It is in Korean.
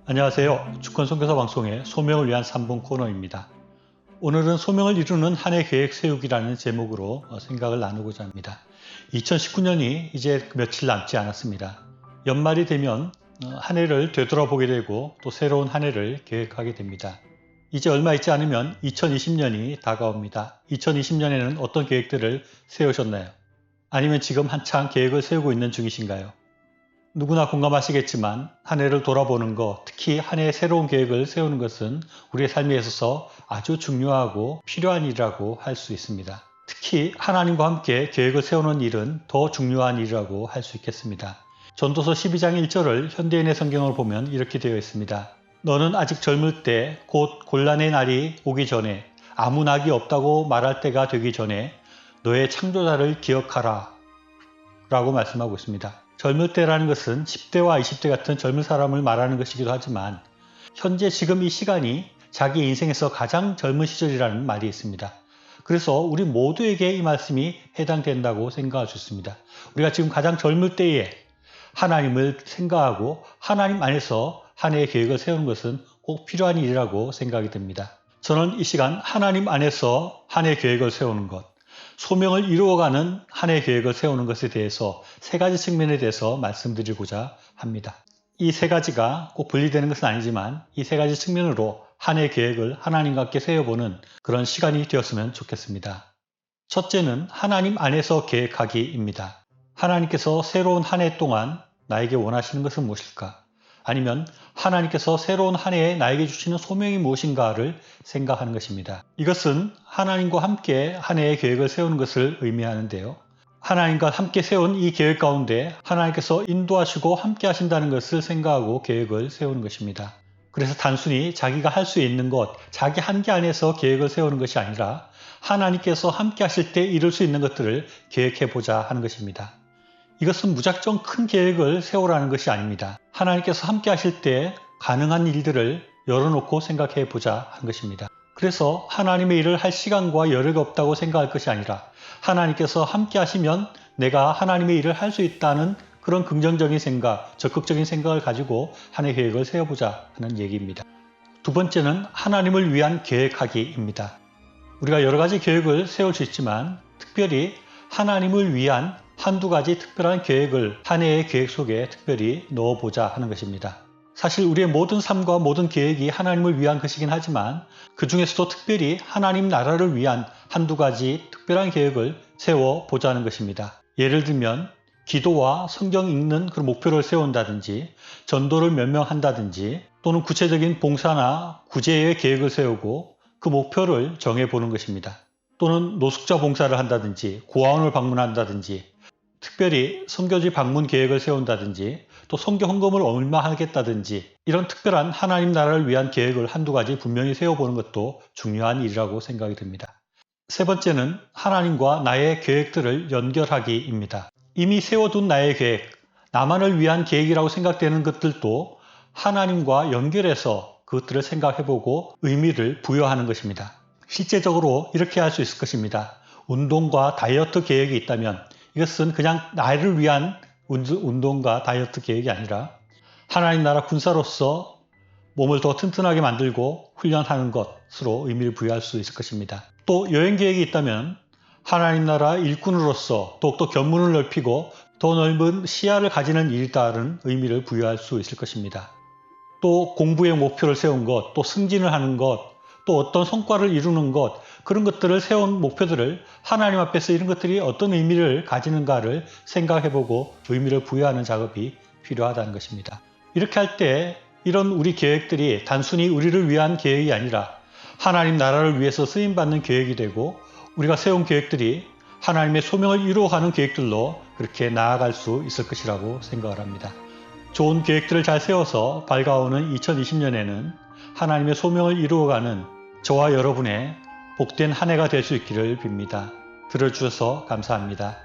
안녕하세요. 주권 선교사 방송의 소명을 위한 3분 코너입니다. 오늘은 소명을 이루는 한 해 계획 세우기라는 제목으로 생각을 나누고자 합니다. 2019년이 이제 며칠 남지 않았습니다. 연말이 되면 한 해를 되돌아보게 되고 또 새로운 한 해를 계획하게 됩니다. 이제 얼마 있지 않으면 2020년이 다가옵니다. 2020년에는 어떤 계획들을 세우셨나요? 아니면 지금 한창 계획을 세우고 있는 중이신가요? 누구나 공감하시겠지만 한 해를 돌아보는 것, 특히 한 해의 새로운 계획을 세우는 것은 우리의 삶에 있어서 아주 중요하고 필요한 일이라고 할 수 있습니다. 특히 하나님과 함께 계획을 세우는 일은 더 중요한 일이라고 할 수 있겠습니다. 전도서 12장 1절을 현대인의 성경을 보면 이렇게 되어 있습니다. 너는 아직 젊을 때 곧 곤란의 날이 오기 전에 아무 낙이 없다고 말할 때가 되기 전에 너의 창조자를 기억하라 라고 말씀하고 있습니다. 젊을 때라는 것은 10대와 20대 같은 젊은 사람을 말하는 것이기도 하지만 현재 지금 이 시간이 자기 인생에서 가장 젊은 시절이라는 말이 있습니다. 그래서 우리 모두에게 이 말씀이 해당된다고 생각할 수 있습니다. 우리가 지금 가장 젊을 때에 하나님을 생각하고 하나님 안에서 한 해의 계획을 세우는 것은 꼭 필요한 일이라고 생각이 됩니다. 저는 이 시간 하나님 안에서 한 해의 계획을 세우는 것, 소명을 이루어가는 한 해의 계획을 세우는 것에 대해서 세 가지 측면에 대해서 말씀드리고자 합니다. 이 세 가지가 꼭 분리되는 것은 아니지만 이 세 가지 측면으로 한 해의 계획을 하나님과 함께 세워보는 그런 시간이 되었으면 좋겠습니다. 첫째는 하나님 안에서 계획하기입니다. 하나님께서 새로운 한 해 동안 나에게 원하시는 것은 무엇일까? 아니면 하나님께서 새로운 한 해에 나에게 주시는 소명이 무엇인가를 생각하는 것입니다. 이것은 하나님과 함께 한 해의 계획을 세우는 것을 의미하는데요. 하나님과 함께 세운 이 계획 가운데 하나님께서 인도하시고 함께 하신다는 것을 생각하고 계획을 세우는 것입니다. 그래서 단순히 자기가 할 수 있는 것, 자기 한계 안에서 계획을 세우는 것이 아니라 하나님께서 함께 하실 때 이룰 수 있는 것들을 계획해보자 하는 것입니다. 이것은 무작정 큰 계획을 세우라는 것이 아닙니다. 하나님께서 함께 하실 때 가능한 일들을 열어놓고 생각해 보자 하는 것입니다. 그래서 하나님의 일을 할 시간과 여력이 없다고 생각할 것이 아니라 하나님께서 함께 하시면 내가 하나님의 일을 할 수 있다는 그런 긍정적인 생각, 적극적인 생각을 가지고 한 해 계획을 세워보자 하는 얘기입니다. 두 번째는 하나님을 위한 계획하기입니다. 우리가 여러 가지 계획을 세울 수 있지만 특별히 하나님을 위한 한두 가지 특별한 계획을 한 해의 계획 속에 특별히 넣어보자 하는 것입니다. 사실 우리의 모든 삶과 모든 계획이 하나님을 위한 것이긴 하지만 그 중에서도 특별히 하나님 나라를 위한 한두 가지 특별한 계획을 세워보자는 것입니다. 예를 들면 기도와 성경 읽는 그런 목표를 세운다든지 전도를 몇 명 한다든지 또는 구체적인 봉사나 구제의 계획을 세우고 그 목표를 정해보는 것입니다. 또는 노숙자 봉사를 한다든지 고아원을 방문한다든지 특별히 선교지 방문 계획을 세운다든지 또 선교 헌금을 얼마 하겠다든지 이런 특별한 하나님 나라를 위한 계획을 한두 가지 분명히 세워보는 것도 중요한 일이라고 생각이 듭니다. 세 번째는 하나님과 나의 계획들을 연결하기입니다. 이미 세워둔 나의 계획, 나만을 위한 계획이라고 생각되는 것들도 하나님과 연결해서 그것들을 생각해보고 의미를 부여하는 것입니다. 실제적으로 이렇게 할 수 있을 것입니다. 운동과 다이어트 계획이 있다면 이것은 그냥 나를 위한 운동과 다이어트 계획이 아니라 하나님 나라 군사로서 몸을 더 튼튼하게 만들고 훈련하는 것으로 의미를 부여할 수 있을 것입니다. 또 여행 계획이 있다면 하나님 나라 일꾼으로서 더욱더 견문을 넓히고 더 넓은 시야를 가지는 일이다라는 의미를 부여할 수 있을 것입니다. 또 공부의 목표를 세운 것, 또 승진을 하는 것, 또 어떤 성과를 이루는 것, 그런 것들을 세운 목표들을 하나님 앞에서 이런 것들이 어떤 의미를 가지는가를 생각해보고 의미를 부여하는 작업이 필요하다는 것입니다. 이렇게 할 때 이런 우리 계획들이 단순히 우리를 위한 계획이 아니라 하나님 나라를 위해서 쓰임받는 계획이 되고 우리가 세운 계획들이 하나님의 소명을 이루어가는 계획들로 그렇게 나아갈 수 있을 것이라고 생각을 합니다. 좋은 계획들을 잘 세워서 밝아오는 2020년에는 하나님의 소명을 이루어가는 저와 여러분의 복된 한 해가 될 수 있기를 빕니다. 들어주셔서 감사합니다.